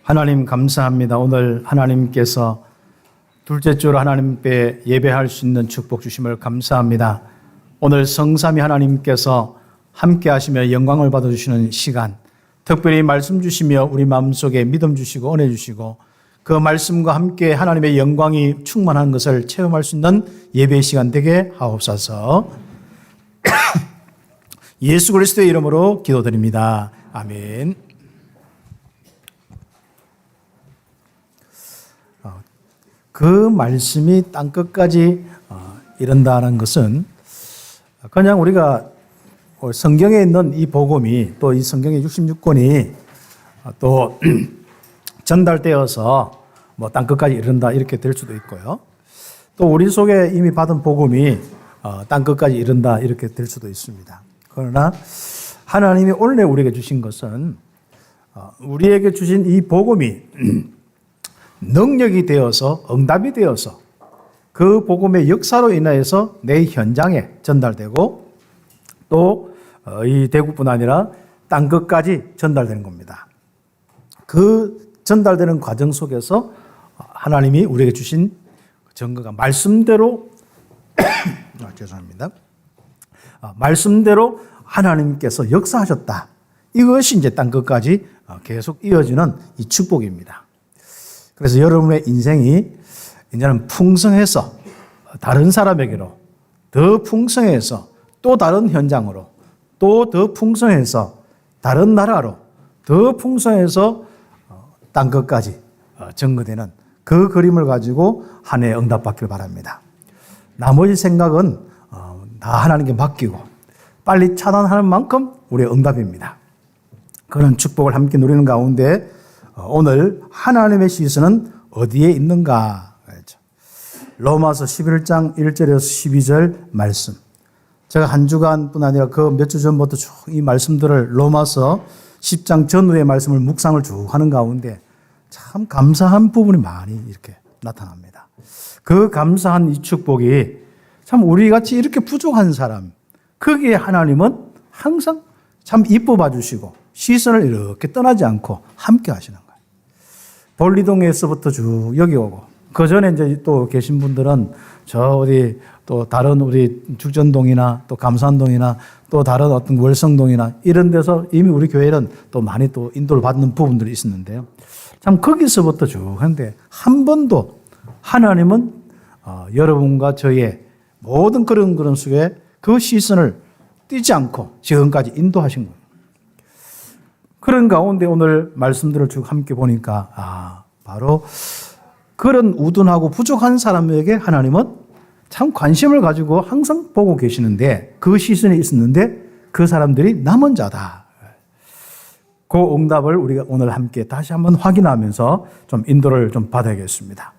하나님 감사합니다. 오늘 하나님께서 둘째 주로 하나님께 예배할 수 있는 축복 주심을 감사합니다. 오늘 성삼위 하나님께서 함께 하시며 영광을 받아주시는 시간, 특별히 말씀 주시며 우리 마음속에 믿음 주시고 은혜 주시고 그 말씀과 함께 하나님의 영광이 충만한 것을 체험할 수 있는 예배의 시간 되게 하옵소서. 예수 그리스도의 이름으로 기도드립니다. 아멘. 그 말씀이 땅끝까지 이른다는 것은 그냥 우리가 성경에 있는 이 복음이 또 이 성경의 66권이 또 전달되어서 뭐 땅끝까지 이른다 이렇게 될 수도 있고요. 또 우리 속에 이미 받은 복음이 땅끝까지 이른다 이렇게 될 수도 있습니다. 그러나 하나님이 오늘 우리에게 주신 것은 우리에게 주신 이 복음이 능력이 되어서 응답이 되어서 그 복음의 역사로 인하여서 내 현장에 전달되고 또 이 대구뿐 아니라 땅끝까지 전달되는 겁니다. 그 전달되는 과정 속에서 하나님이 우리에게 주신 증거가 말씀대로 죄송합니다. 말씀대로 하나님께서 역사하셨다. 이것이 이제 땅끝까지 계속 이어지는 이 축복입니다. 그래서 여러분의 인생이 이제는 풍성해서 다른 사람에게로 더 풍성해서 또 다른 현장으로 또 더 풍성해서 다른 나라로 더 풍성해서 땅끝까지 증거되는 그 그림을 가지고 한 해 응답받기를 바랍니다. 나머지 생각은 다 하나님께 맡기고 빨리 차단하는 만큼 우리의 응답입니다. 그런 축복을 함께 누리는 가운데 오늘 하나님의 시선은 어디에 있는가? 로마서 11장 1절에서 12절 말씀. 제가 한 주간뿐 아니라 그 몇 주 전부터 쭉 이 말씀들을 로마서 10장 전후의 말씀을 묵상을 쭉 하는 가운데 참 감사한 부분이 많이 이렇게 나타납니다. 그 감사한 이 축복이 참 우리같이 이렇게 부족한 사람, 거기에 하나님은 항상 참 이뻐 봐주시고 시선을 이렇게 떠나지 않고 함께 하시는 거예요. 볼리동에서부터 쭉 여기 오고, 그 전에 이제 또 계신 분들은 저 어디 또 다른 우리 죽전동이나 또 감산동이나 또 다른 어떤 월성동이나 이런 데서 이미 우리 교회는 또 많이 또 인도를 받는 부분들이 있었는데요. 참 거기서부터 쭉 하는데 한 번도 하나님은 여러분과 저의 모든 그런 속에 그 시선을 띄지 않고 지금까지 인도하신 거예요. 그런 가운데 오늘 말씀들을 쭉 함께 보니까 바로 그런 우둔하고 부족한 사람에게 하나님은 참 관심을 가지고 항상 보고 계시는데 그 시선이 있었는데 그 사람들이 남은 자다. 그 응답을 우리가 오늘 함께 다시 한번 확인하면서 좀 인도를 좀 받아야겠습니다.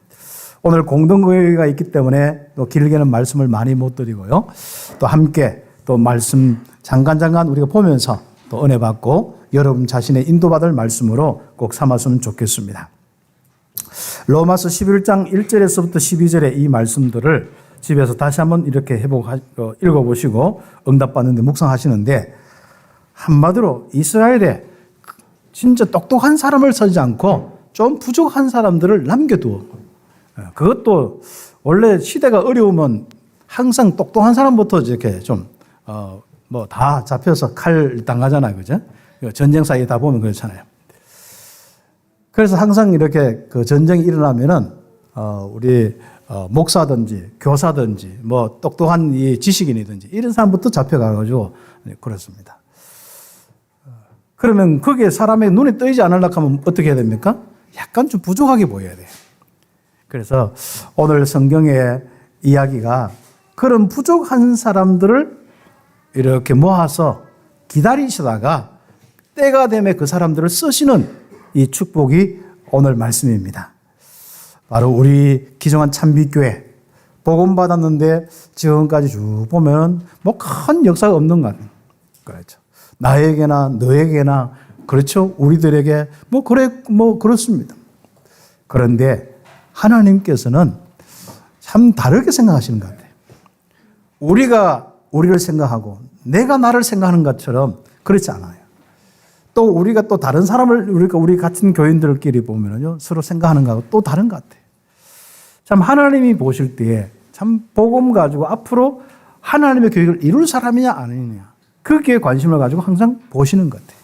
오늘 공동교회가 있기 때문에 또 길게는 말씀을 많이 못 드리고요. 또 함께 또 말씀 잠깐 우리가 보면서 또 은혜 받고 여러분 자신의 인도받을 말씀으로 꼭 삼았으면 좋겠습니다. 로마서 11장 1절에서부터 12절의 이 말씀들을 집에서 다시 한번 이렇게 읽어보시고 응답받는데 묵상하시는데 한마디로 이스라엘에 진짜 똑똑한 사람을 쓰지 않고 좀 부족한 사람들을 남겨두어. 그것도 원래 시대가 어려우면 항상 똑똑한 사람부터 이렇게 좀 뭐 다 잡혀서 칼 당하잖아요. 그죠? 전쟁 사이에 다 보면 그렇잖아요. 그래서 항상 이렇게 그 전쟁이 일어나면은 우리 목사든지 교사든지 뭐 똑똑한 이 지식인이든지 이런 사람부터 잡혀가가지고 그렇습니다. 그러면 그게 사람의 눈에 떠이지 않으려고 하면 어떻게 해야 됩니까? 약간 좀 부족하게 보여야 돼요. 그래서 오늘 성경의 이야기가 그런 부족한 사람들을 이렇게 모아서 기다리시다가 때가 되면 그 사람들을 쓰시는 이 축복이 오늘 말씀입니다. 바로 우리 기정한 참빛교회 복음 받았는데 지금까지 쭉 보면 뭐 큰 역사가 없는 것 같아요. 그렇죠. 나에게나 너에게나 그렇죠. 우리들에게 뭐 그렇습니다. 그런데 하나님께서는 참 다르게 생각하시는 것 같아요. 우리가 우리를 생각하고 내가 나를 생각하는 것처럼 그렇지 않아요. 또 우리가 또 다른 사람을 우리 같은 교인들끼리 보면요 서로 생각하는 거하고 또 다른 것 같아요. 참 하나님이 보실 때에 참 복음 가지고 앞으로 하나님의 계획을 이룰 사람이냐 아니냐 거기에 관심을 가지고 항상 보시는 것 같아요.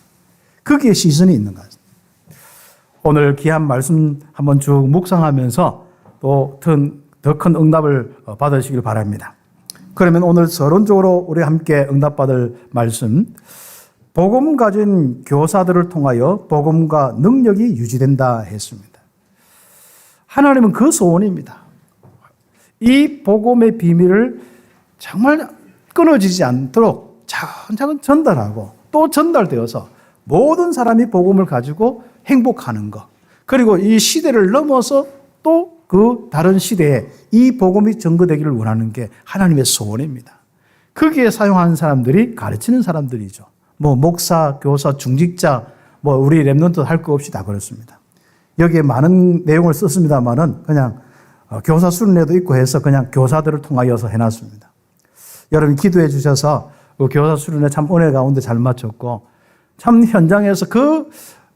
거기에 시선이 있는 것 같아요. 오늘 귀한 말씀 한번 쭉 묵상하면서 또 더 큰 응답을 받으시길 바랍니다. 그러면 오늘 서론적으로 우리 함께 응답받을 말씀, 복음 가진 교사들을 통하여 복음과 능력이 유지된다 했습니다. 하나님은 그 소원입니다. 이 복음의 비밀을 정말 끊어지지 않도록 차근차근 전달하고 또 전달되어서 모든 사람이 복음을 가지고 행복하는 것, 그리고 이 시대를 넘어서 또 그 다른 시대에 이 복음이 전거되기를 원하는 게 하나님의 소원입니다. 거기에 사용하는 사람들이 가르치는 사람들이죠. 목사, 교사, 중직자, 우리 랩런트 할 거 없이 다 그렇습니다. 여기에 많은 내용을 썼습니다만은 그냥 교사 수련회도 있고 해서 그냥 교사들을 통하여서 해놨습니다. 여러분 기도해 주셔서 그 교사 수련회 참 은혜 가운데 잘 마쳤고 참 현장에서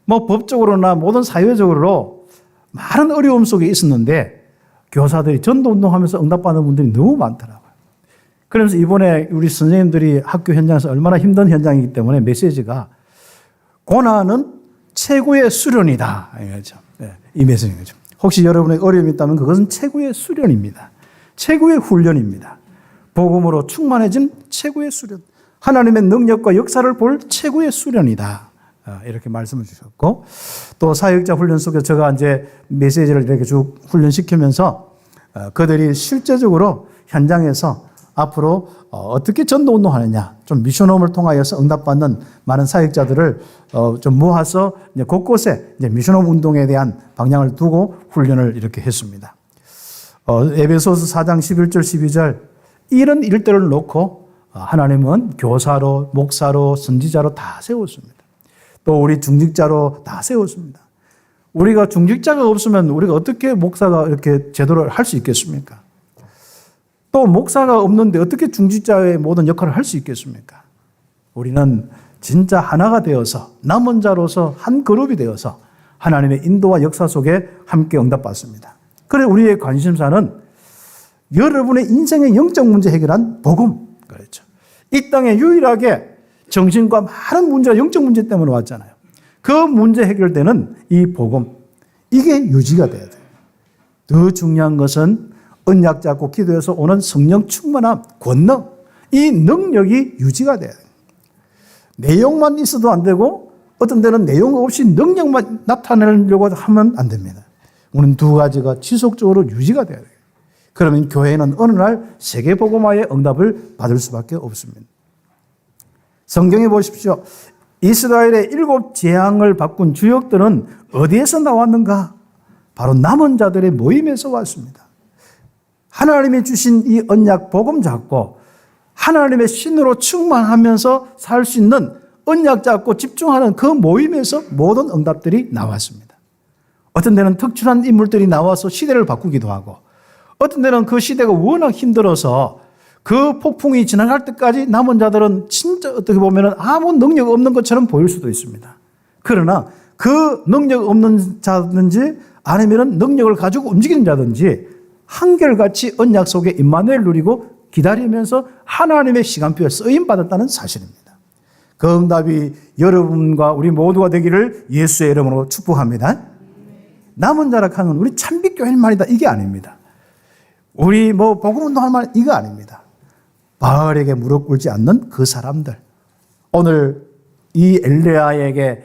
법적으로나 모든 사회적으로 많은 어려움 속에 있었는데 교사들이 전도 운동하면서 응답받는 분들이 너무 많더라고요. 그러면서 이번에 우리 선생님들이 학교 현장에서 얼마나 힘든 현장이기 때문에 메시지가 고난은 최고의 수련이다. 이 메시지죠. 혹시 여러분의 어려움이 있다면 그것은 최고의 수련입니다. 최고의 훈련입니다. 복음으로 충만해진 최고의 수련. 하나님의 능력과 역사를 볼 최고의 수련이다. 이렇게 말씀을 주셨고, 또 사역자 훈련 속에서 제가 이제 메시지를 이렇게 쭉 훈련시키면서 그들이 실제적으로 현장에서 앞으로 어떻게 전도 운동하느냐, 좀 미션홈을 통하여서 응답받는 많은 사역자들을 좀 모아서 이제 곳곳에 이제 미션홈 운동에 대한 방향을 두고 훈련을 이렇게 했습니다. 에베소서 4장 11절 12절 이런 일들을 놓고 하나님은 교사로, 목사로, 선지자로 다 세웠습니다. 또 우리 중직자로 다 세웠습니다. 우리가 중직자가 없으면 우리가 어떻게 목사가 이렇게 제대로 할 수 있겠습니까? 또 목사가 없는데 어떻게 중직자의 모든 역할을 할 수 있겠습니까? 우리는 진짜 하나가 되어서 남은 자로서 한 그룹이 되어서 하나님의 인도와 역사 속에 함께 응답받습니다. 그래 우리의 관심사는 여러분의 인생의 영적 문제 해결한 복음. 그렇죠. 이 땅에 유일하게 정신과 많은 문제가 영적 문제 때문에 왔잖아요. 그 문제 해결되는 이 복음, 이게 유지가 돼야 돼요. 더 중요한 것은 언약 잡고 기도해서 오는 성령 충만함, 권능, 이 능력이 유지가 돼야 돼요. 내용만 있어도 안 되고 어떤 데는 내용 없이 능력만 나타내려고 하면 안 됩니다. 우리는 두 가지가 지속적으로 유지가 돼야 돼요. 그러면 교회는 어느 날 세계복음화의 응답을 받을 수밖에 없습니다. 성경에 보십시오. 이스라엘의 7 재앙을 바꾼 주역들은 어디에서 나왔는가? 바로 남은 자들의 모임에서 왔습니다. 하나님이 주신 이 언약 복음 잡고 하나님의 신으로 충만하면서 살 수 있는 언약 잡고 집중하는 그 모임에서 모든 응답들이 나왔습니다. 어떤 데는 특출한 인물들이 나와서 시대를 바꾸기도 하고 어떤 데는 그 시대가 워낙 힘들어서 그 폭풍이 지나갈 때까지 남은 자들은 진짜 어떻게 보면 아무 능력 없는 것처럼 보일 수도 있습니다. 그러나 그 능력 없는 자든지 아니면 능력을 가지고 움직이는 자든지 한결같이 언약 속에 임마누엘 누리고 기다리면서 하나님의 시간표에 쓰임받았다는 사실입니다. 그 응답이 여러분과 우리 모두가 되기를 예수의 이름으로 축복합니다. 남은 자라 하는 우리 참빛교회만이다 이게 아닙니다. 우리 복음운동할 만 이거 아닙니다. 바알에게 무릎 꿇지 않는 그 사람들. 오늘 이 엘레야에게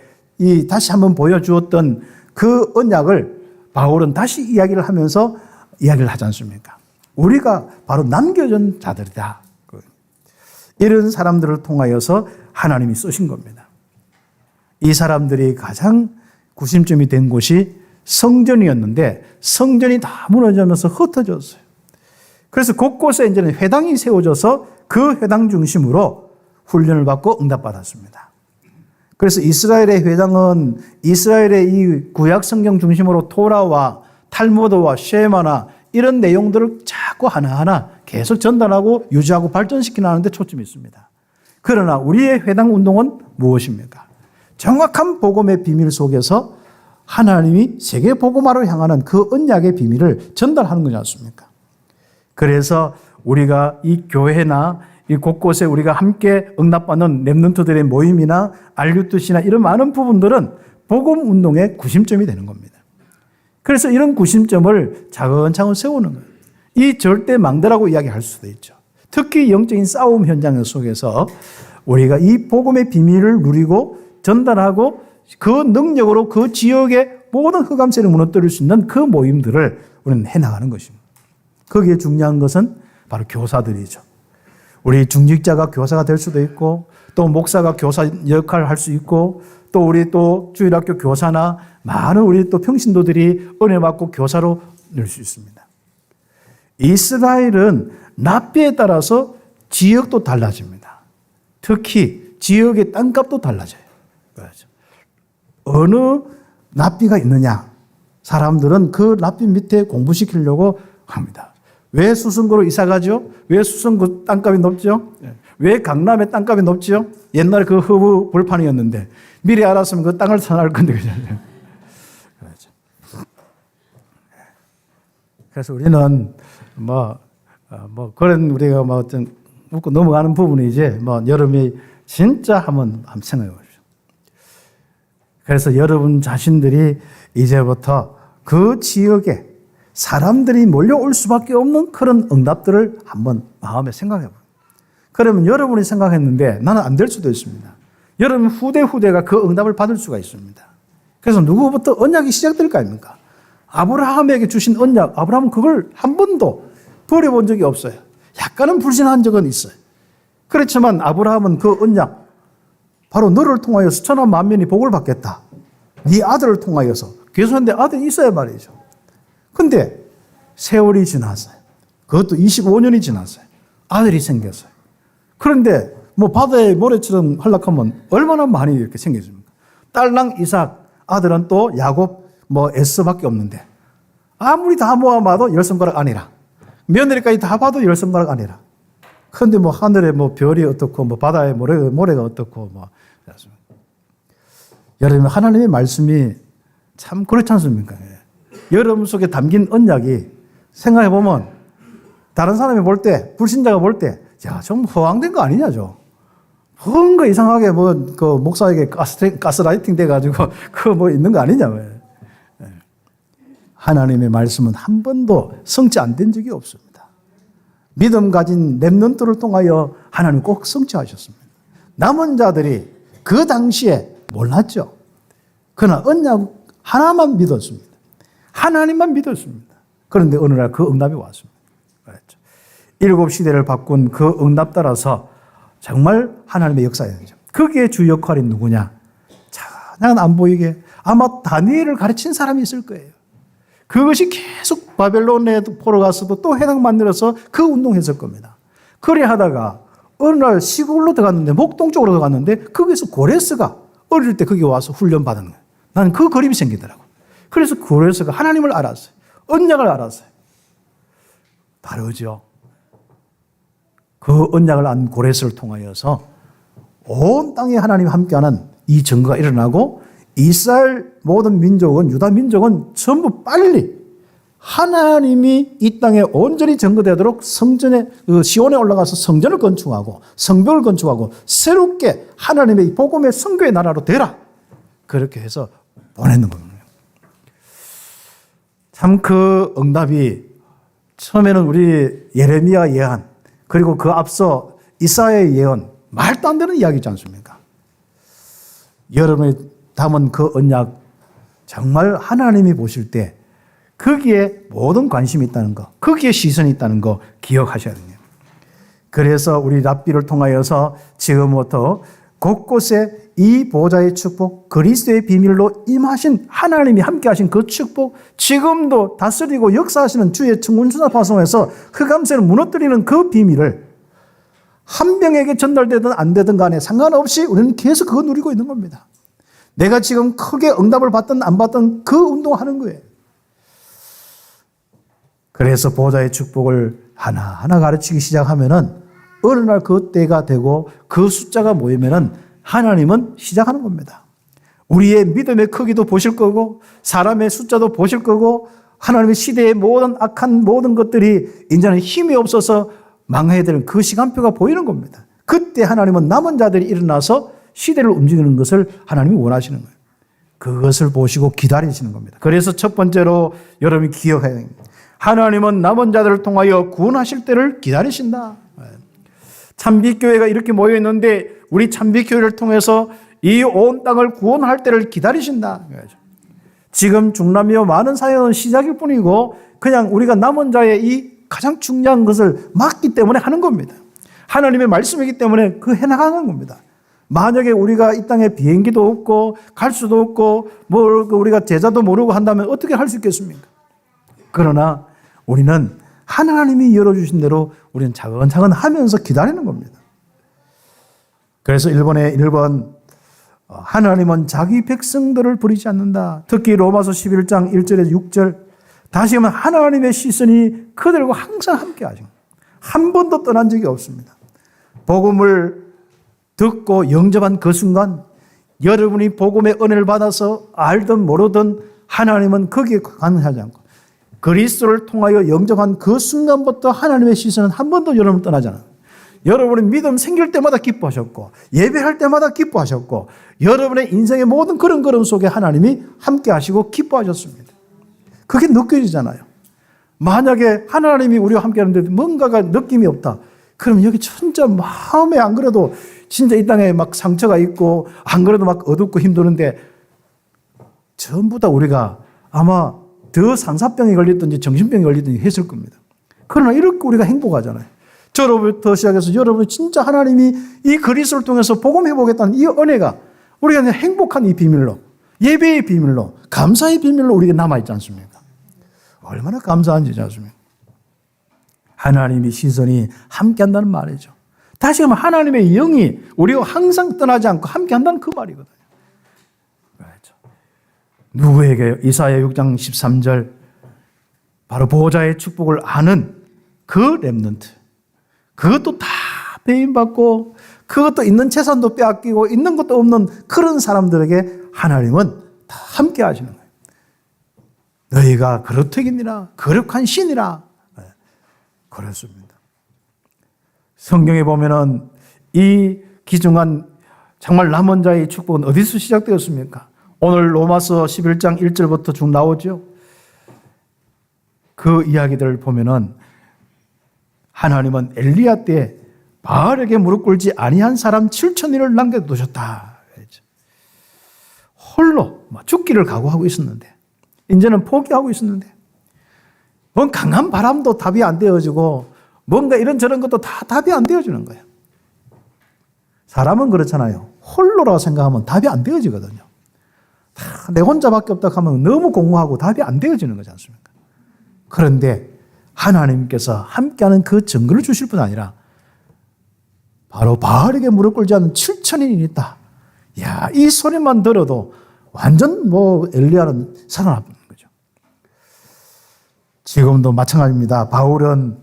다시 한번 보여주었던 그 언약을 바울은 다시 이야기를 하면서 이야기를 하지 않습니까? 우리가 바로 남겨진 자들이다. 이런 사람들을 통하여서 하나님이 쓰신 겁니다. 이 사람들이 가장 구심점이 된 곳이 성전이었는데 성전이 다 무너지면서 흩어졌어요. 그래서 곳곳에 이제는 회당이 세워져서 그 회당 중심으로 훈련을 받고 응답받았습니다. 그래서 이스라엘의 회당은 이스라엘의 이 구약 성경 중심으로 토라와 탈무드와 쉐마나 이런 내용들을 자꾸 하나하나 계속 전달하고 유지하고 발전시키는 데 초점이 있습니다. 그러나 우리의 회당 운동은 무엇입니까? 정확한 복음의 비밀 속에서 하나님이 세계 복음화로 향하는 그 언약의 비밀을 전달하는 거지 않습니까? 그래서 우리가 이 교회나 이 곳곳에 우리가 함께 응답받는 렘넌트들의 모임이나 알류트시나 이런 많은 부분들은 복음 운동의 구심점이 되는 겁니다. 그래서 이런 구심점을 차근차근 세우는 거예요. 이 절대 망대라고 이야기할 수도 있죠. 특히 영적인 싸움 현장 속에서 우리가 이 복음의 비밀을 누리고 전달하고 그 능력으로 그 지역의 모든 흑암세를 무너뜨릴 수 있는 그 모임들을 우리는 해나가는 것입니다. 거기에 중요한 것은 바로 교사들이죠. 우리 중직자가 교사가 될 수도 있고 또 목사가 교사 역할을 할 수 있고 또 우리 또 주일학교 교사나 많은 우리 또 평신도들이 은혜 받고 교사로 늘 수 있습니다. 이스라엘은 납비에 따라서 지역도 달라집니다. 특히 지역의 땅값도 달라져요. 그렇죠. 어느 납비가 있느냐? 사람들은 그 납비 밑에 공부시키려고 합니다. 왜 수성구로 이사 가죠? 왜 수성구 땅값이 높죠? 왜 강남의 땅값이 높죠? 옛날에 그 허브 벌판이었는데 미리 알았으면 그 땅을 사날 건데 그렇죠. 그래서 우리는 그런 우리가 좀 묻고 넘어가는 부분이 이제 여러분이 진짜 한번 생각해 보십시오. 그래서 여러분 자신들이 이제부터 그 지역에 사람들이 몰려올 수밖에 없는 그런 응답들을 한번 마음에 생각해 보세요. 그러면 여러분이 생각했는데 나는 안 될 수도 있습니다. 여러분 후대가 그 응답을 받을 수가 있습니다. 그래서 누구부터 언약이 시작될 거 아닙니까? 아브라함에게 주신 언약, 아브라함은 그걸 한 번도 버려본 적이 없어요. 약간은 불신한 적은 있어요. 그렇지만 아브라함은 그 언약, 바로 너를 통하여 수천만 만민이 복을 받겠다. 네 아들을 통하여서. 계속했는데 아들이 있어야 말이죠. 근데 세월이 지났어요. 그것도 25년이 지났어요. 아들이 생겼어요. 그런데 바다의 모래처럼 활락하면 얼마나 많이 이렇게 생겼습니까? 딸랑 이삭, 아들은 또 야곱, 에서밖에 없는데 아무리 다 모아봐도 10손가락 아니라 며느리까지 다 봐도 10손가락 아니라 그런데 하늘에 별이 어떻고 바다의 모래가 어떻고 여러분 하나님의 말씀이 참 그렇지 않습니까? 여러분 속에 담긴 언약이 생각해보면 다른 사람이 볼 때, 불신자가 볼 때, 야, 좀 허황된 거 아니냐, 뭔가 이상하게 그 목사에게 가스라이팅 돼가지고 있는 거 아니냐. 하나님의 말씀은 한 번도 성취 안 된 적이 없습니다. 믿음 가진 렘넌트를 통하여 하나님 꼭 성취하셨습니다. 남은 자들이 그 당시에 몰랐죠. 그러나 언약 하나만 믿었습니다. 하나님만 믿었습니다. 그런데 어느 날 그 응답이 왔습니다. 그렇죠. 7시대를 바꾼 그 응답 따라서 정말 하나님의 역사였죠. 거기에 주 역할이 누구냐? 찬양 안 보이게 아마 다니엘을 가르친 사람이 있을 거예요. 그것이 계속 바벨론에 포로 가서도 또 해당 만들어서 그 운동했을 겁니다. 그래 하다가 어느 날 시골로 들어갔는데 목동 쪽으로 들어갔는데 거기서 고레스가 어릴 때 거기 와서 훈련 받은 거예요. 나는 그 그림이 생기더라고요. 그래서 고레스가 하나님을 알았어요. 언약을 알았어요. 다르죠. 그 언약을 안 고레스를 통하여서 온 땅에 하나님과 함께하는 이 증거가 일어나고 이스라엘 모든 민족은 유다 민족은 전부 빨리 하나님이 이 땅에 온전히 증거되도록 성전에 시온에 올라가서 성전을 건축하고 성벽을 건축하고 새롭게 하나님의 복음의 성교의 나라로 되라. 그렇게 해서 보내는 겁니다. 참 그 응답이 처음에는 우리 예레미야 예언 그리고 그 앞서 이사야의 예언 말도 안 되는 이야기지 않습니까? 여러분이 담은 그 언약 정말 하나님이 보실 때 거기에 모든 관심이 있다는 거, 거기에 시선이 있다는 거 기억하셔야 됩니다. 그래서 우리 랍비를 통하여서 지금부터 곳곳에 이 보좌의 축복, 그리스도의 비밀로 임하신 하나님이 함께하신 그 축복, 지금도 다스리고 역사하시는 주의 청군수나 파송에서 흑암세를 무너뜨리는 그 비밀을 한 명에게 전달되든 안 되든 간에 상관없이 우리는 계속 그거 누리고 있는 겁니다. 내가 지금 크게 응답을 받든 안 받든 그 운동하는 거예요. 그래서 보좌의 축복을 하나하나 가르치기 시작하면은 어느 날 그 때가 되고 그 숫자가 모이면은 하나님은 시작하는 겁니다. 우리의 믿음의 크기도 보실 거고 사람의 숫자도 보실 거고 하나님의 시대의 모든 악한 모든 것들이 이제는 힘이 없어서 망해야 되는 그 시간표가 보이는 겁니다. 그때 하나님은 남은 자들이 일어나서 시대를 움직이는 것을 하나님이 원하시는 거예요. 그것을 보시고 기다리시는 겁니다. 그래서 첫 번째로 여러분이 기억해야 됩니다. 하나님은 남은 자들을 통하여 구원하실 때를 기다리신다. 참빛교회가 이렇게 모여 있는데 우리 참빛교회를 통해서 이 온 땅을 구원할 때를 기다리신다. 지금 중남미와 많은 사역은 시작일 뿐이고 그냥 우리가 남은 자의 이 가장 중요한 것을 맡기 때문에 하는 겁니다. 하나님의 말씀이기 때문에 그 해나가는 겁니다. 만약에 우리가 이 땅에 비행기도 없고 갈 수도 없고 뭐 우리가 제자도 모르고 한다면 어떻게 할 수 있겠습니까? 그러나 우리는 하나님이 열어주신 대로 우리는 차근차근 하면서 기다리는 겁니다. 그래서 1번 하나님은 자기 백성들을 버리지 않는다. 특히 로마서 11장 1절에서 6절 다시 하면 하나님의 시선이 그들과 항상 함께 하십니다. 한 번도 떠난 적이 없습니다. 복음을 듣고 영접한 그 순간 여러분이 복음의 은혜를 받아서 알든 모르든 하나님은 거기에 관하지 않고 그리스도를 통하여 영접한 그 순간부터 하나님의 시선은 한 번도 여러분을 떠나지 않아요. 여러분의 믿음 생길 때마다 기뻐하셨고 예배할 때마다 기뻐하셨고 여러분의 인생의 모든 그런 걸음 속에 하나님이 함께 하시고 기뻐하셨습니다. 그게 느껴지잖아요. 만약에 하나님이 우리와 함께 하는데 뭔가가 느낌이 없다. 그럼 여기 진짜 마음에 안 그래도 진짜 이 땅에 막 상처가 있고 안 그래도 막 어둡고 힘드는데 전부 다 우리가 아마 더 상사병에 걸렸든지 정신병에 걸리든지 했을 겁니다. 그러나 이렇게 우리가 행복하잖아요. 저로부터 시작해서 여러분 진짜 하나님이 이 그리스도를 통해서 복음해보겠다는 이 은혜가 우리가 그냥 행복한 이 비밀로 예배의 비밀로 감사의 비밀로 우리가 남아있지 않습니까? 얼마나 감사한지 않습니까? 하나님의 시선이 함께한다는 말이죠. 다시 말하면 하나님의 영이 우리와 항상 떠나지 않고 함께한다는 그 말이거든요. 그렇죠. 누구에게 이사야 6장 13절 바로 보호자의 축복을 아는 그 렘넌트 그것도 다 배임받고 그것도 있는 재산도 빼앗기고 있는 것도 없는 그런 사람들에게 하나님은 다 함께 하시는 거예요. 너희가 거룩하니라 거룩한 신이라 그렇습니다. 성경에 보면은 이 귀중한 정말 남은 자의 축복은 어디서 시작되었습니까? 오늘 로마서 11장 1절부터 쭉 나오죠. 그 이야기들을 보면은 하나님은 엘리야 때 바알에게 무릎 꿇지 아니한 사람 7,000인을 남겨두셨다. 홀로 죽기를 각오하고 있었는데 이제는 포기하고 있었는데 뭔 강한 바람도 답이 안 되어지고 뭔가 이런저런 것도 다 답이 안 되어지는 거예요. 사람은 그렇잖아요. 홀로라고 생각하면 답이 안 되어지거든요. 다 내 혼자밖에 없다 하면 너무 공허하고 답이 안 되어지는 거지 않습니까? 그런데 하나님께서 함께하는 그 증거를 주실 뿐 아니라 바로 바알에게 무릎 꿇지 않는 7,000인이 있다. 야, 이 소리만 들어도 완전 엘리야는 살아나는 거죠. 지금도 마찬가지입니다. 바울은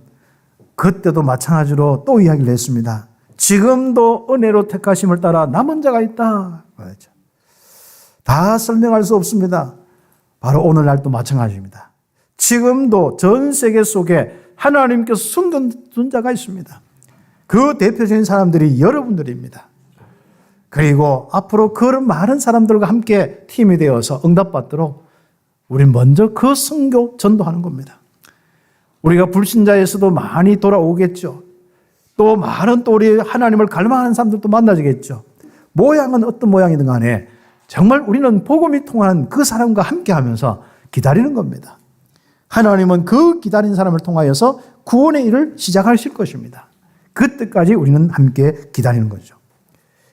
그때도 마찬가지로 또 이야기를 했습니다. 지금도 은혜로 택하심을 따라 남은 자가 있다. 그렇죠. 다 설명할 수 없습니다. 바로 오늘날도 마찬가지입니다. 지금도 전 세계 속에 하나님께서 숨겨둔 자가 있습니다. 그 대표적인 사람들이 여러분들입니다. 그리고 앞으로 그런 많은 사람들과 함께 팀이 되어서 응답받도록 우리 먼저 그 선교 전도하는 겁니다. 우리가 불신자에서도 많이 돌아오겠죠. 또 많은 또 우리 하나님을 갈망하는 사람들도 만나지겠죠. 모양은 어떤 모양이든 간에 정말 우리는 복음이 통하는 그 사람과 함께 하면서 기다리는 겁니다. 하나님은 그 기다린 사람을 통하여서 구원의 일을 시작하실 것입니다. 그때까지 우리는 함께 기다리는 거죠.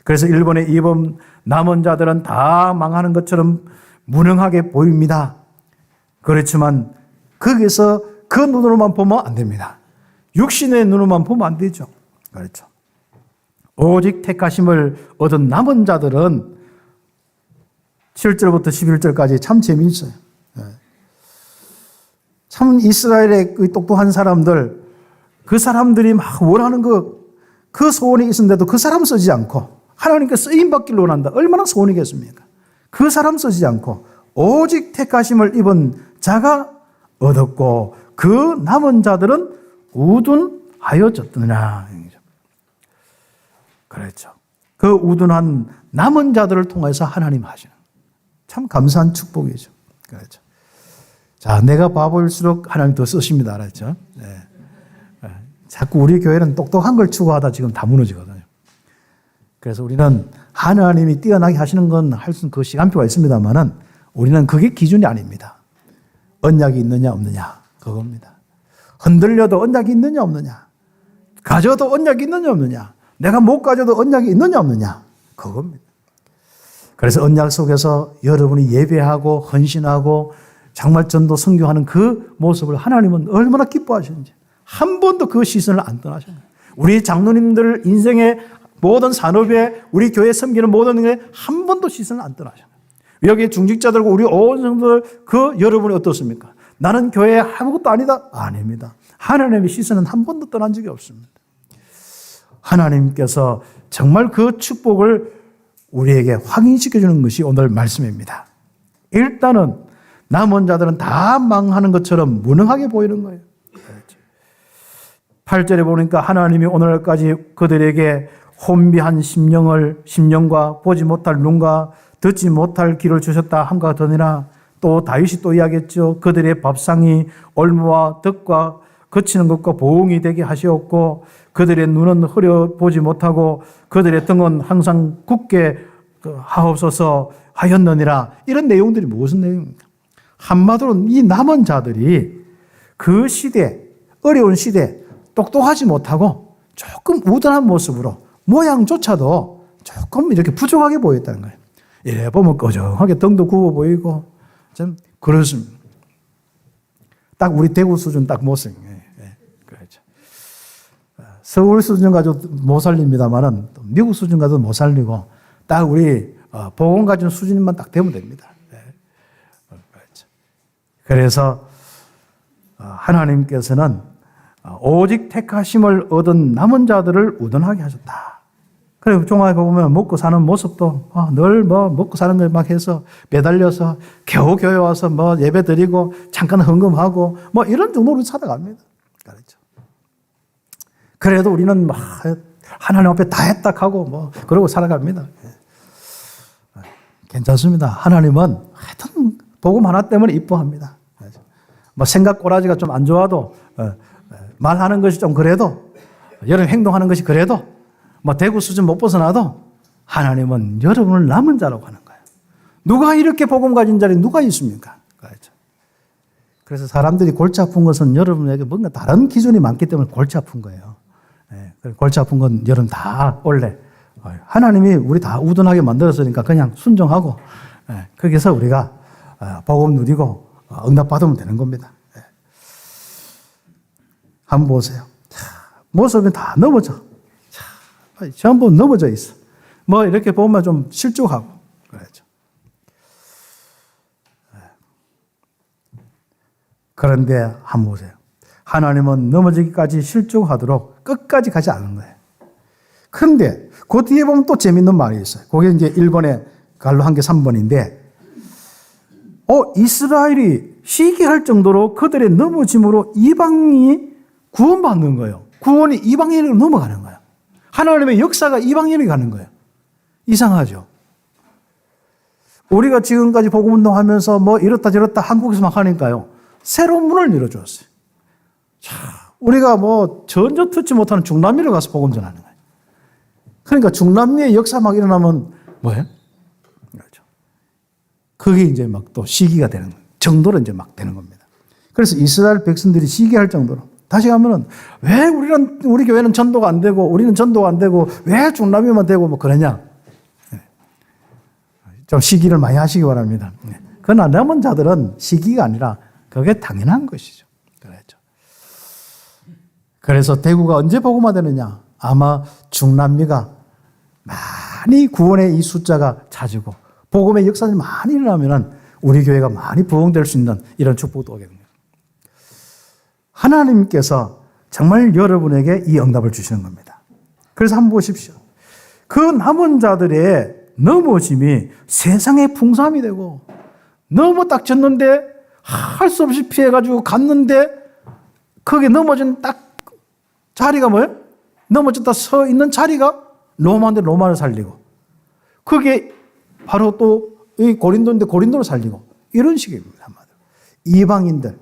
그래서 1번에 2번 남은 자들은 다 망하는 것처럼 무능하게 보입니다. 그렇지만 거기서 그 눈으로만 보면 안 됩니다. 육신의 눈으로만 보면 안 되죠. 그렇죠. 오직 택하심을 얻은 남은 자들은 7절부터 11절까지 참 재미있어요. 참 이스라엘의 그 똑똑한 사람들, 그 사람들이 막 원하는 그 소원이 있었는데도 그 사람 쓰지 않고 하나님께 쓰임받기를 원한다. 얼마나 소원이겠습니까? 그 사람 쓰지 않고 오직 택하심을 입은 자가 얻었고 그 남은 자들은 우둔하여졌느냐. 그렇죠. 그 우둔한 남은 자들을 통해서 하나님 하시는 참 감사한 축복이죠. 그렇죠. 자, 내가 바보일수록 하나님 더 쓰십니다. 알았죠? 네. 자꾸 우리 교회는 똑똑한 걸 추구하다 지금 다 무너지거든요. 그래서 우리는 하나님이 뛰어나게 하시는 건 할 수 그 시간표가 있습니다만은 우리는 그게 기준이 아닙니다. 언약이 있느냐 없느냐 그겁니다. 흔들려도 언약이 있느냐 없느냐, 가져도 언약이 있느냐 없느냐, 내가 못 가져도 언약이 있느냐 없느냐 그겁니다. 그래서 언약 속에서 여러분이 예배하고 헌신하고 정말 전도 선교하는 그 모습을 하나님은 얼마나 기뻐하시는지 한 번도 그 시선을 안 떠나셨어요. 우리 장로님들 인생의 모든 산업에 우리 교회 섬기는 모든 게 한 번도 시선을 안 떠나셨어요. 여기 중직자들과 우리 온 성도들 그 여러분이 어떻습니까? 나는 교회에 아무것도 아니다? 아닙니다. 하나님의 시선은 한 번도 떠난 적이 없습니다. 하나님께서 정말 그 축복을 우리에게 확인시켜주는 것이 오늘 말씀입니다. 일단은 남은 자들은 다 망하는 것처럼 무능하게 보이는 거예요. 8절에 보니까 하나님이 오늘까지 그들에게 혼비한 심령과 보지 못할 눈과 듣지 못할 귀를 주셨다 함과 같으니라. 또 다윗이 또 이야기했죠. 그들의 밥상이 올무와 덕과 거치는 것과 보응이 되게 하시었고 그들의 눈은 흐려보지 못하고 그들의 등은 항상 굳게 하옵소서 하였느니라. 이런 내용들이 무슨 내용입니까? 한마디로 이 남은 자들이 그 시대, 어려운 시대 똑똑하지 못하고 조금 우둔한 모습으로 모양조차도 조금 이렇게 부족하게 보였다는 거예요. 이래 보면 꺼정하게 등도 굽어 보이고 좀 그렇습니다. 딱 우리 대구 수준 딱 모습이에요. 그렇죠. 서울 수준 가지고 못 살립니다만은 미국 수준 가지고 못 살리고 딱 우리 복음 가진 수준만 딱 되면 됩니다. 그렇죠. 그래서 하나님께서는 오직 택하심을 얻은 남은 자들을 우둔하게 하셨다. 그리고 종합해 보면 먹고 사는 모습도 늘 먹고 사는 걸 막 해서 매달려서 겨우 교회 와서 예배 드리고 잠깐 헌금하고 이런 정도로 살아갑니다. 그렇죠. 그래도 우리는 하나님 앞에 다 했다 하고 그러고 살아갑니다. 괜찮습니다. 하나님은 하여튼 복음 하나 때문에 이뻐합니다. 생각 꼬라지가 좀 안 좋아도 말하는 것이 좀 그래도 여러분 행동하는 것이 그래도 대구 수준 못 벗어나도 하나님은 여러분을 남은 자라고 하는 거예요. 누가 이렇게 복음 가진 자리 누가 있습니까? 그렇죠. 그래서 사람들이 골치 아픈 것은 여러분에게 뭔가 다른 기준이 많기 때문에 골치 아픈 거예요. 골치 아픈 건 여러분 다 원래 하나님이 우리 다 우둔하게 만들었으니까 그냥 순종하고 거기서 우리가 복음 누리고 응답받으면 되는 겁니다. 한번 보세요. 모습이 다 넘어져. 전부 넘어져 있어. 이렇게 보면 좀 실족하고 그렇죠. 그런데 한번 보세요. 하나님은 넘어지기까지 실족하도록 끝까지 가지 않은 거예요. 그런데 그 뒤에 보면 또 재밌는 말이 있어요. 그게 이제 1번에 갈로 한 개 3번인데 이스라엘이 시기할 정도로 그들의 넘어짐으로 이방이 구원받는 거예요. 구원이 이방인으로 넘어가는 거예요. 하나님의 역사가 이방인에게 가는 거예요. 이상하죠? 우리가 지금까지 복음운동하면서 이렇다 저렇다 한국에서 막 하니까요. 새로운 문을 열어주었어요. 우리가 전혀 듣지 못하는 중남미를 가서 복음 전하는 거예요. 그러니까 중남미의 역사 막 일어나면 뭐예요? 그렇죠. 그게 이제 막 또 시기가 되는 거예요. 정도로 이제 막 되는 겁니다. 그래서 이스라엘 백성들이 시기할 정도로 다시 가면은 왜 우리 교회는 전도가 안 되고 우리는 전도가 안 되고 왜 중남미만 되고 그러냐? 좀 시기를 많이 하시기 바랍니다. 그러나 남은 자들은 시기가 아니라 그게 당연한 것이죠. 그렇죠. 그래서 대구가 언제 복음화되느냐? 아마 중남미가 많이 구원의 이 숫자가 찾고 복음의 역사가 많이 일어나면은 우리 교회가 많이 부흥될 수 있는 이런 축복도 오게 됩니다. 하나님께서 정말 여러분에게 이 응답을 주시는 겁니다. 그래서 한번 보십시오. 그 남은 자들의 넘어짐이 세상의 풍성함이 되고 넘어 딱 졌는데 할 수 없이 피해가지고 갔는데 거기에 넘어진 딱 자리가 뭐예요? 넘어졌다 서 있는 자리가 로마인데 로마를 살리고 그게 바로 또 이 고린도인데 고린도를 살리고 이런 식입니다. 이방인들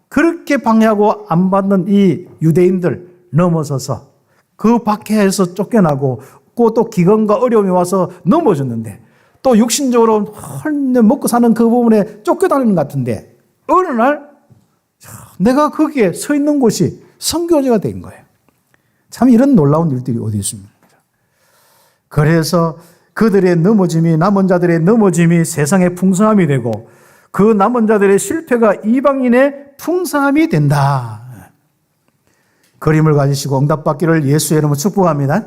그렇게 방해하고 안 받는 이 유대인들 넘어서서 그 박해에서 쫓겨나고 또 기근과 어려움이 와서 넘어졌는데 또 육신적으로 먹고 사는 그 부분에 쫓겨다니는 것 같은데 어느 날 내가 거기에 서 있는 곳이 선교지가 된 거예요. 참 이런 놀라운 일들이 어디 있습니까? 그래서 그들의 넘어짐이 남은 자들의 넘어짐이 세상의 풍성함이 되고 그 남은 자들의 실패가 이방인의 풍성함이 된다. 그림을 가지시고 응답받기를 예수의 이름으로 축복합니다.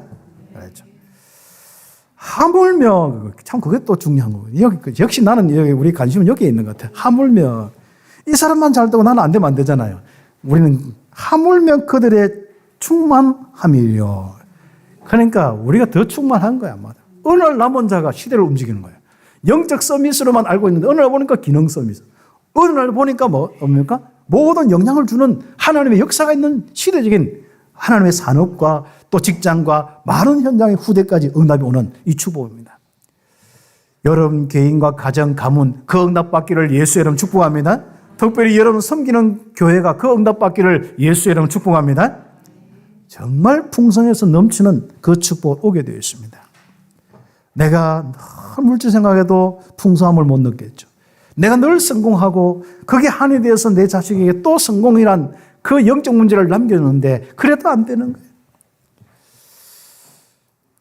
그렇죠. 하물며 참 그게 또 중요한 거예요. 역시 나는 여기 우리 관심은 여기에 있는 것 같아요. 하물며 이 사람만 잘 되고 나는 안 되면 안 되잖아요. 우리는 하물며 그들의 충만함이요. 그러니까 우리가 더 충만한 거야. 아마. 어느 날 남은 자가 시대를 움직이는 거예요. 영적 서밋으로만 알고 있는데 어느 날 보니까 기능 서밋. 어느 날 보니까 뭡니까? 모든 영향을 주는 하나님의 역사가 있는 시대적인 하나님의 산업과 또 직장과 많은 현장의 후대까지 응답이 오는 이 축복입니다. 여러분 개인과 가정, 가문 그 응답받기를 예수의 이름 축복합니다. 특별히 여러분 섬기는 교회가 그 응답받기를 예수의 이름 축복합니다. 정말 풍성해서 넘치는 그 축복 오게 되어 있습니다. 내가 늘 물질 생각해도 풍성함을 못 느꼈죠. 내가 늘 성공하고 그게 한이 되어서 내 자식에게 또 성공이란 그 영적 문제를 남겨놓는데 그래도 안 되는 거예요.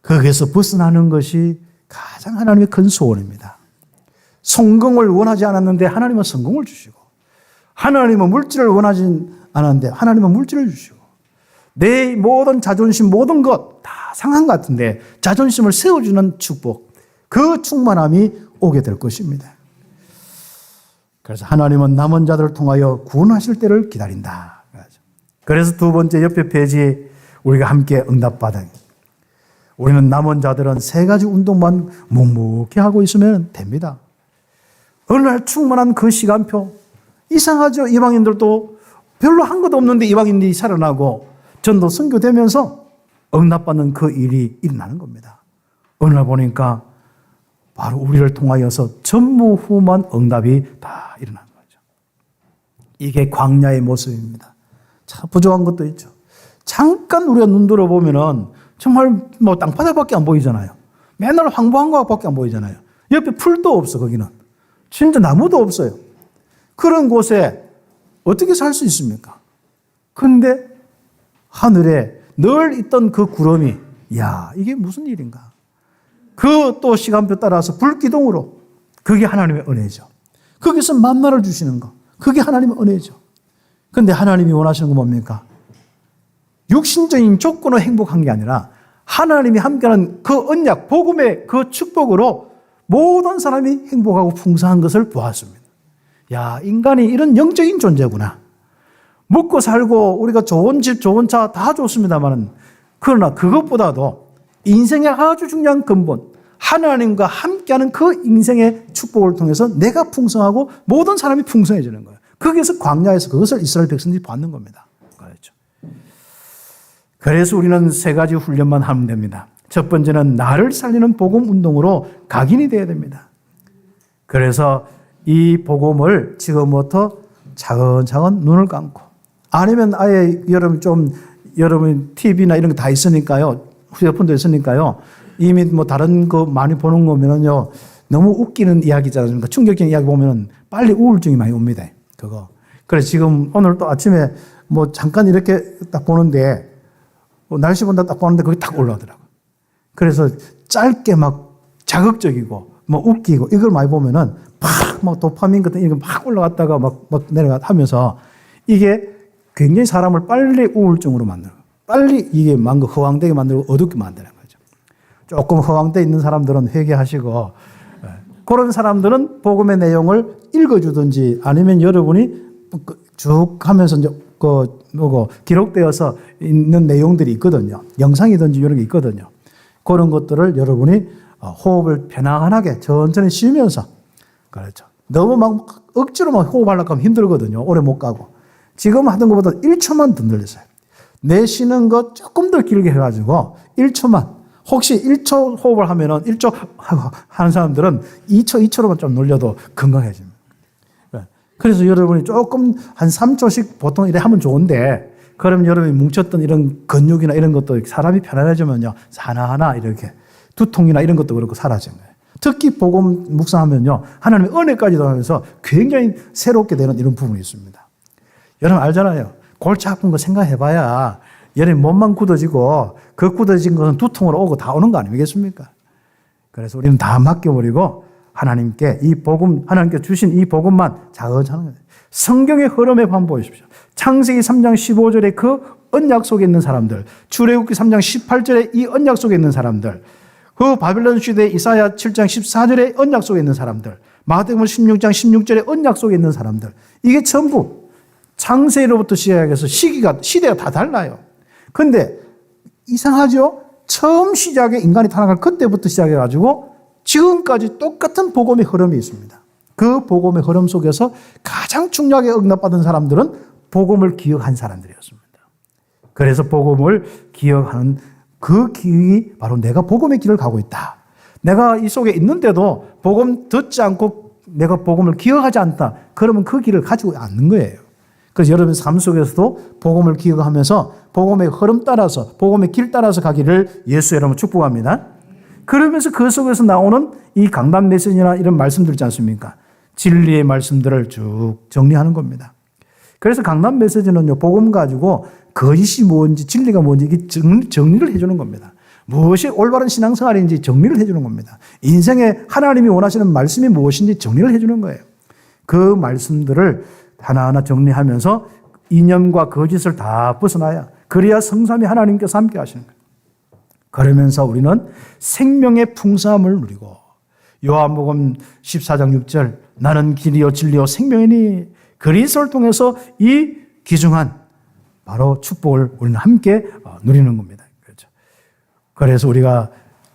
거기에서 벗어나는 것이 가장 하나님의 큰 소원입니다. 성공을 원하지 않았는데 하나님은 성공을 주시고 하나님은 물질을 원하지 않았는데 하나님은 물질을 주시고 내 모든 자존심 모든 것 다 상한 것 같은데 자존심을 세워주는 축복 그 충만함이 오게 될 것입니다. 그래서 하나님은 남은 자들을 통하여 구원하실 때를 기다린다. 그래서 두 번째 옆에 페이지 우리가 함께 응답받아. 우리는 남은 자들은 세 가지 운동만 묵묵히 하고 있으면 됩니다. 어느 날 충만한 그 시간표 이상하죠. 이방인들도 별로 한 것도 없는데 이방인들이 살아나고 전도 선교되면서 응답받는 그 일이 일어나는 겁니다. 어느 날 보니까 바로 우리를 통하여서 전무후무한 응답이 다 일어나는 거죠. 이게 광야의 모습입니다. 참 부족한 것도 있죠. 잠깐 우리가 눈 들어보면은 정말 땅바닥밖에 안 보이잖아요. 맨날 황무한 것밖에 안 보이잖아요. 옆에 풀도 없어 거기는. 진짜 나무도 없어요. 그런 곳에 어떻게 살 수 있습니까? 그런데 하늘에 늘 있던 그 구름이 야 이게 무슨 일인가. 그 또 시간표 따라서 불기둥으로 그게 하나님의 은혜죠. 거기서 만나를 주시는 거 그게 하나님의 은혜죠. 그런데 하나님이 원하시는 건 뭡니까? 육신적인 조건으로 행복한 게 아니라 하나님이 함께하는 그 언약 복음의 그 축복으로 모든 사람이 행복하고 풍성한 것을 보았습니다. 야 인간이 이런 영적인 존재구나. 먹고 살고 우리가 좋은 집 좋은 차 다 좋습니다만 그러나 그것보다도 인생의 아주 중요한 근본 하나님과 함께하는 그 인생의 축복을 통해서 내가 풍성하고 모든 사람이 풍성해지는 거예요. 거기에서 광야에서 그것을 이스라엘 백성들이 받는 겁니다. 그렇죠. 그래서 우리는 세 가지 훈련만 하면 됩니다. 첫 번째는 나를 살리는 복음 운동으로 각인이 되어야 됩니다. 그래서 이 복음을 지금부터 차근차근 눈을 감고 아니면 아예 여러분 TV나 이런 거 다 있으니까요. 휴대폰도 있으니까요. 이미 다른 거 많이 보는 거면은요. 너무 웃기는 이야기잖아요. 그러니까 충격적인 이야기 보면은 빨리 우울증이 많이 옵니다. 그거. 그래서 지금 오늘 또 아침에 잠깐 이렇게 딱 보는데 날씨 본다 딱 보는데 거기 딱 올라오더라고요. 그래서 짧게 막 자극적이고 웃기고 이걸 많이 보면은 막 도파민 같은 이런 거 막 올라갔다가 막 내려가 하면서 이게 굉장히 사람을 빨리 우울증으로 만들고 빨리 이게 허황되게 만들고 어둡게 만드는 거죠. 조금 허황되어 있는 사람들은 회개하시고 그런 사람들은 복음의 내용을 읽어주든지 아니면 여러분이 쭉 하면서 이제 기록되어서 있는 내용들이 있거든요. 영상이든지 이런 게 있거든요. 그런 것들을 여러분이 호흡을 편안하게 천천히 쉬면서, 그렇죠. 너무 막 억지로 막 호흡하려고 하면 힘들거든요. 오래 못 가고. 지금 하던 것보다 1초만 더 늘리세요. 내쉬는 거 조금 더 길게 해가지고 1초만. 혹시 1초 호흡을 하면은 1초 하는 사람들은 2초로만 좀 늘려도 건강해집니다. 그래서 여러분이 조금 한 3초씩 보통 이래 하면 좋은데, 그럼 여러분이 뭉쳤던 이런 근육이나 이런 것도 사람이 편안해지면요, 하나하나 이렇게 두통이나 이런 것도 그렇고 사라지는 거예요. 특히 복음 묵상하면요, 하나님의 은혜까지도 하면서 굉장히 새롭게 되는 이런 부분이 있습니다. 여러분 알잖아요. 골치 아픈 거 생각해봐야 여러분 몸만 굳어지고 그 굳어진 것은 두통으로 오고 다 오는 거 아니겠습니까? 그래서 우리는 다 맡겨버리고 하나님께 이 복음, 하나님께 주신 이 복음만 자극하는 거예요. 성경의 흐름에 한번 보십시오. 창세기 3장 15절에 그 언약 속에 있는 사람들, 출애굽기 3장 18절에 이 언약 속에 있는 사람들, 그 바빌론 시대 이사야 7장 14절에 언약 속에 있는 사람들, 마태복음 16장 16절에 언약 속에 있는 사람들, 이게 전부 창세로부터 시작해서 시대가 다 달라요. 근데 이상하죠? 처음 시작에 인간이 타락할 그때부터 시작해가지고 지금까지 똑같은 복음의 흐름이 있습니다. 그 복음의 흐름 속에서 가장 중요하게 응답받은 사람들은 복음을 기억한 사람들이었습니다. 그래서 복음을 기억하는 그 기억이 바로 내가 복음의 길을 가고 있다. 내가 이 속에 있는데도 복음 듣지 않고 내가 복음을 기억하지 않다. 그러면 그 길을 가지고 않는 거예요. 그래서 여러분 삶 속에서도 복음을 기억하면서 복음의 흐름 따라서, 복음의 길 따라서 가기를 예수 여러분 축복합니다. 그러면서 그 속에서 나오는 이 강단 메시지나 이런 말씀들 있지 않습니까? 진리의 말씀들을 쭉 정리하는 겁니다. 그래서 강단 메시지는요, 복음 가지고 거짓이 뭔지 진리가 뭔지 이게 정리를 해주는 겁니다. 무엇이 올바른 신앙생활인지 정리를 해주는 겁니다. 인생에 하나님이 원하시는 말씀이 무엇인지 정리를 해주는 거예요. 그 말씀들을 하나하나 정리하면서 이념과 거짓을 다 벗어나야, 그래야 성삼위 하나님께서 함께 하시는 거예요. 그러면서 우리는 생명의 풍성함을 누리고, 요한복음 14장 6절 나는 길이요 진리요 생명이니, 그리스도를 통해서 이 귀중한 바로 축복을 우리는 함께 누리는 겁니다. 그렇죠. 그래서 우리가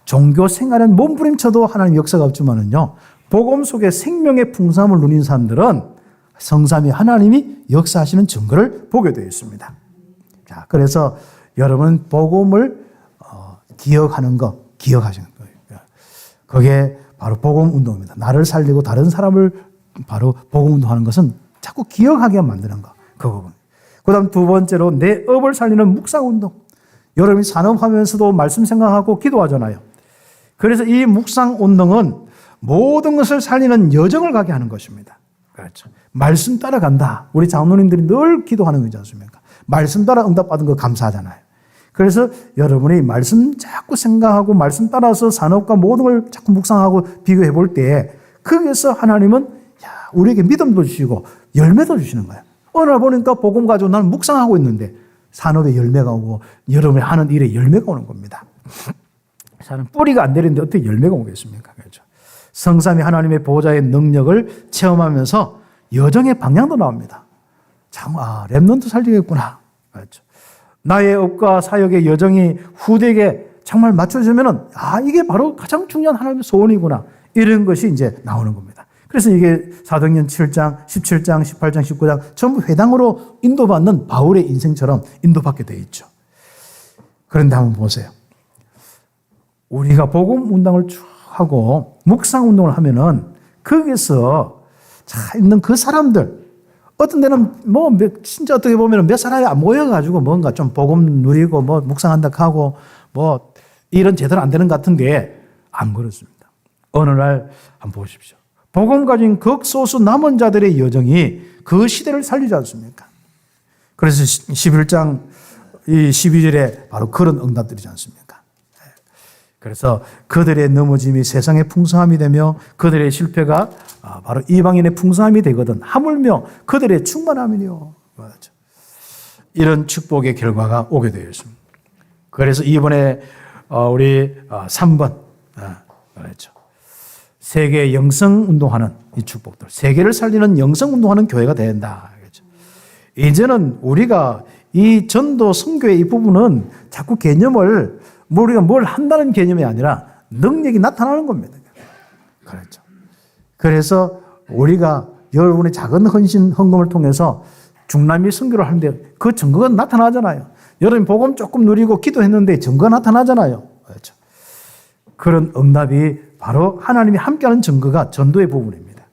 종교 생활은 몸부림쳐도 하나님 역사가 없지만은요, 복음 속에 생명의 풍성함을 누리는 사람들은 성삼위 하나님이 역사하시는 증거를 보게 되어 있습니다. 자, 그래서 여러분 복음을 기억하는 거, 기억하시는 거예요. 그게 바로 복음 운동입니다. 나를 살리고 다른 사람을 바로 복음 운동하는 것은 자꾸 기억하게 만드는 거. 그 부분. 그 다음 두 번째로 내 업을 살리는 묵상 운동. 여러분이 산업하면서도 말씀 생각하고 기도하잖아요. 그래서 이 묵상 운동은 모든 것을 살리는 여정을 가게 하는 것입니다. 그렇죠. 말씀 따라간다. 우리 장로님들이 늘 기도하는 거지 않습니까? 말씀 따라 응답받은 거 감사하잖아요. 그래서 여러분이 말씀 자꾸 생각하고 말씀 따라서 산업과 모든 걸 자꾸 묵상하고 비교해 볼 때, 거기에서 하나님은 우리에게 믿음도 주시고 열매도 주시는 거예요. 어느 날 보니까 복음 가지고 나는 묵상하고 있는데 산업에 열매가 오고 여러분이 하는 일에 열매가 오는 겁니다. 사람 뿌리가 안 내리는데 어떻게 열매가 오겠습니까? 그렇죠. 성삼위 하나님의 보호자의 능력을 체험하면서 여정의 방향도 나옵니다. 참, 렘넌트 살리겠구나. 그렇죠. 나의 업과 사역의 여정이 후대에게 정말 맞춰지면은, 이게 바로 가장 중요한 하나님의 소원이구나. 이런 것이 이제 나오는 겁니다. 그래서 이게 사도행전 7장, 17장, 18장, 19장 전부 회당으로 인도받는 바울의 인생처럼 인도받게 되어 있죠. 그런데 한번 보세요. 우리가 복음 운동을 쭉 하고 묵상 운동을 하면은 거기서 있는 그 사람들, 어떤 데는 진짜 어떻게 보면 몇 사람이 모여가지고 뭔가 좀 복음 누리고 묵상한다 하고 일은 제대로 안 되는 것 같은데 안 그렇습니다. 어느 날 한번 보십시오. 복음 가진 극소수 남은 자들의 여정이 그 시대를 살리지 않습니까? 그래서 11장 12절에 바로 그런 응답들이지 않습니까? 그래서 그들의 넘어짐이 세상의 풍성함이 되며 그들의 실패가 바로 이방인의 풍성함이 되거든 하물며 그들의 충만함이요. 이런 축복의 결과가 오게 되어 있습니다. 그래서 이번에 우리 3번 그렇죠. 세계 영성 운동하는 이 축복들, 세계를 살리는 영성 운동하는 교회가 된다. 그렇죠. 이제는 우리가 이 전도 선교의 이 부분은 자꾸 개념을 우리가 뭘 한다는 개념이 아니라 능력이 나타나는 겁니다. 그렇죠. 그래서 우리가 여러분의 작은 헌금을 통해서 중남미 선교를 하는데 그 증거가 나타나잖아요. 여러분 복음 조금 누리고 기도했는데 증거가 나타나잖아요. 그렇죠. 그런 응답이 바로 하나님이 함께하는 증거가 전도의 부분입니다.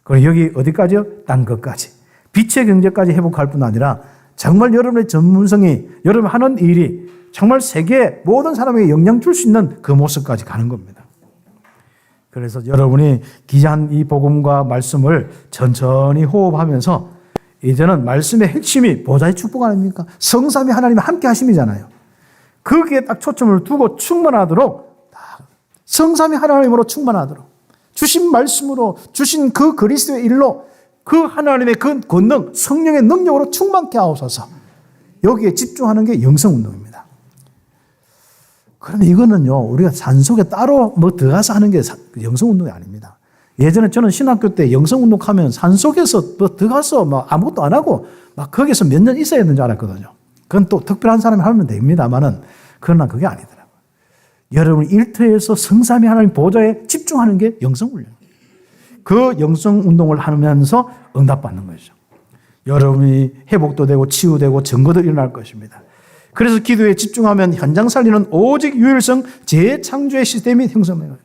그리고 여기 어디까지요? 딴 것까지. 빛의 경제까지 회복할 뿐 아니라 정말 여러분의 전문성이 여러분 하는 일이 정말 세계 모든 사람에게 영향 줄 수 있는 그 모습까지 가는 겁니다. 그래서 여러분이 기자한 이 복음과 말씀을 천천히 호흡하면서 이제는 말씀의 핵심이 보좌의 축복 아닙니까? 성삼위 하나님의 함께 하심이잖아요. 거기에 딱 초점을 두고 충만하도록 성삼위 하나님으로 충만하도록 주신 말씀으로 주신 그 그리스도의 일로 그 하나님의 그 권능 성령의 능력으로 충만케 하옵소서. 여기에 집중하는 게 영성운동입니다. 그런데 이거는요 우리가 산속에 따로 뭐 들어가서 하는 게 영성운동이 아닙니다. 예전에 저는 신학교 때 영성운동하면 산속에서 뭐 들어가서 막 아무것도 안 하고 막 거기서 몇 년 있어야 되는 줄 알았거든요. 그건 또 특별한 사람이 하면 됩니다만은 그러나 그게 아니더라고요. 여러분 일터에서 성삼위 하나님 보좌에 집중하는 게 영성훈련. 그 영성운동을 하면서 응답받는 것이죠. 여러분이 회복도 되고 치유되고 증거도 일어날 것입니다. 그래서 기도에 집중하면 현장 살리는 오직 유일성 재창조의 시스템이 형성돼요.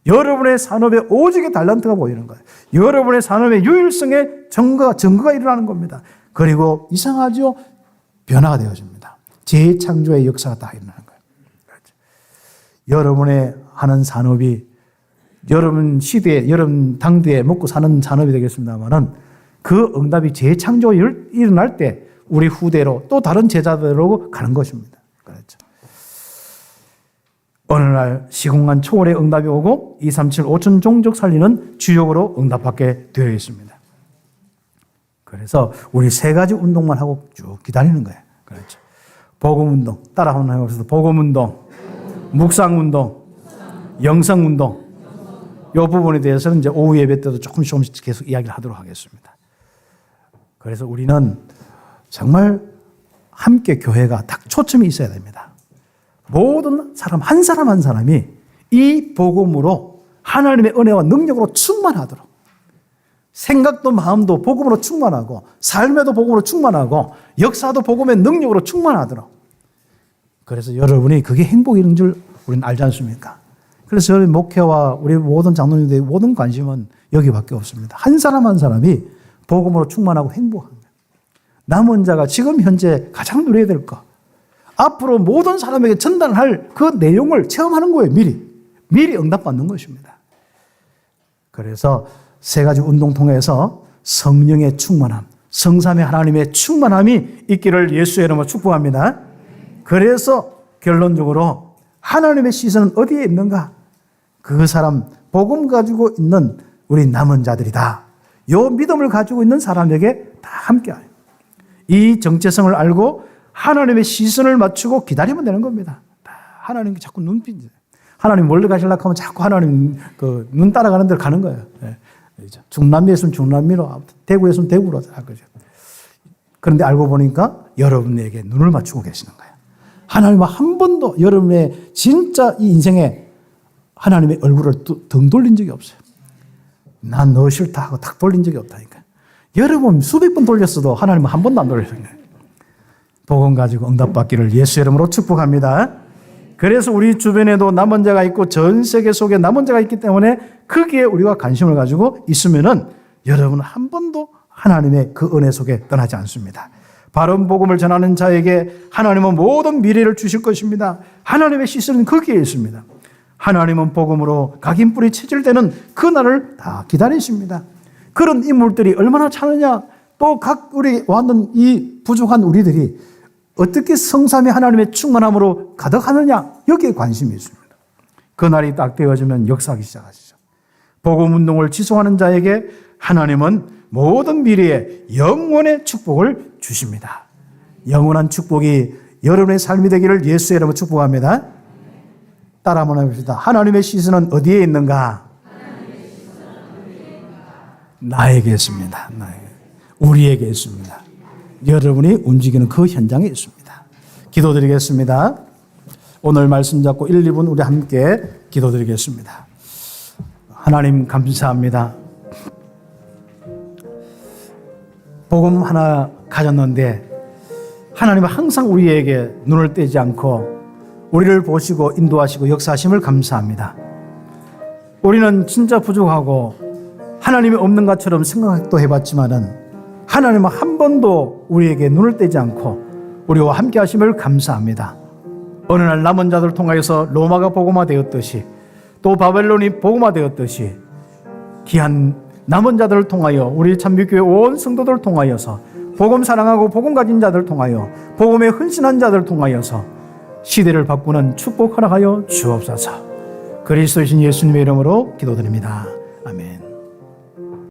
여러분의 산업에 오직의 달란트가 보이는 거예요. 여러분의 산업의 유일성의 증거가 일어나는 겁니다. 그리고 이상하죠? 변화가 되어집니다. 재창조의 역사가 다 일어나는 거예요. 그렇죠. 여러분의 하는 산업이 여러분 시대에, 여러분 당대에 먹고 사는 산업이 되겠습니다만은 그 응답이 재창조가 일어날 때 우리 후대로 또 다른 제자들로 가는 것입니다. 그렇죠. 어느 날 시공간 초월의 응답이 오고 237 5천 종족 살리는 주역으로 응답받게 되어 있습니다. 그래서 우리 세 가지 운동만 하고 쭉 기다리는 거예요. 그렇죠. 복음운동, 따라 한번 해봅시다. 복음운동, 묵상운동, 영성운동. 이 부분에 대해서는 이제 오후 예배 때도 조금씩 계속 이야기를 하도록 하겠습니다. 그래서 우리는 정말 함께 교회가 딱 초점이 있어야 됩니다. 모든 사람 한 사람이 이 복음으로 하나님의 은혜와 능력으로 충만하도록 생각도 마음도 복음으로 충만하고 삶에도 복음으로 충만하고 역사도 복음의 능력으로 충만하도록 그래서 여러분이 그게 행복인 줄 우리는 알지 않습니까? 그래서 저희 목회와 우리 모든 장로님들의 모든 관심은 여기밖에 없습니다. 한 사람이 복음으로 충만하고 행복합니다. 남은 자가 지금 현재 가장 누려야 될 것, 앞으로 모든 사람에게 전달할 그 내용을 체험하는 거예요. 미리 응답받는 것입니다. 그래서 세 가지 운동 통해서 성령의 충만함, 성삼위 하나님의 충만함이 있기를 예수의 이름으로 축복합니다. 그래서 결론적으로 하나님의 시선은 어디에 있는가? 그 사람 복음 가지고 있는 우리 남은 자들이다. 이 믿음을 가지고 있는 사람에게 다 함께해요. 이 정체성을 알고 하나님의 시선을 맞추고 기다리면 되는 겁니다. 하나님께 자꾸 눈빛이 하나님 멀리 가시려고 하면 자꾸 하나님 그 눈 따라가는 데로 가는 거예요. 중남미에 있으면 중남미로, 대구에 있으면 대구로. 그런데 알고 보니까 여러분에게 눈을 맞추고 계시는 거예요. 하나님은 한 번도 여러분의 진짜 이 인생에 하나님의 얼굴을 등 돌린 적이 없어요. 난 너 싫다 하고 탁 돌린 적이 없다니까. 여러분 수백 번 돌렸어도 하나님은 한 번도 안 돌렸어요. 복음 가지고 응답받기를 예수 이름으로 축복합니다. 그래서 우리 주변에도 남은 자가 있고 전 세계 속에 남은 자가 있기 때문에 거기에 우리가 관심을 가지고 있으면은 여러분은 한 번도 하나님의 그 은혜 속에 떠나지 않습니다. 바른 복음을 전하는 자에게 하나님은 모든 미래를 주실 것입니다. 하나님의 시선은 거기에 있습니다. 하나님은 복음으로 각인뿔이 체질되는 그날을 다 기다리십니다. 그런 인물들이 얼마나 많으냐, 또 각 우리 왔는 이 부족한 우리들이 어떻게 성삼위 하나님의 충만함으로 가득하느냐, 여기에 관심이 있습니다. 그날이 딱 되어지면 역사하기 시작하시죠. 복음운동을 지속하는 자에게 하나님은 모든 미래에 영원의 축복을 주십니다. 영원한 축복이 여러분의 삶이 되기를 예수의 이름으로 축복합니다. 따라 한번 해봅시다. 하나님의 시선은 어디에 있는가? 나에게 있습니다. 우리에게 있습니다. 여러분이 움직이는 그 현장에 있습니다. 기도드리겠습니다. 오늘 말씀 잡고 1, 2분 우리 함께 기도드리겠습니다. 하나님 감사합니다. 복음 하나 가졌는데 하나님은 항상 우리에게 눈을 떼지 않고 우리를 보시고 인도하시고 역사하심을 감사합니다. 우리는 진짜 부족하고 하나님이 없는 것처럼 생각도 해봤지만은 하나님은 한 번도 우리에게 눈을 떼지 않고 우리와 함께 하심을 감사합니다. 어느 날 남은 자들을 통하여서 로마가 복음화되었듯이 또 바벨론이 복음화되었듯이 귀한 남은 자들을 통하여 우리 참빛교회 온 성도들을 통하여서 복음 사랑하고 복음 가진 자들을 통하여 복음에 헌신한 자들을 통하여서 시대를 바꾸는 축복 허락하여 주옵소서. 그리스도이신 예수님의 이름으로 기도드립니다.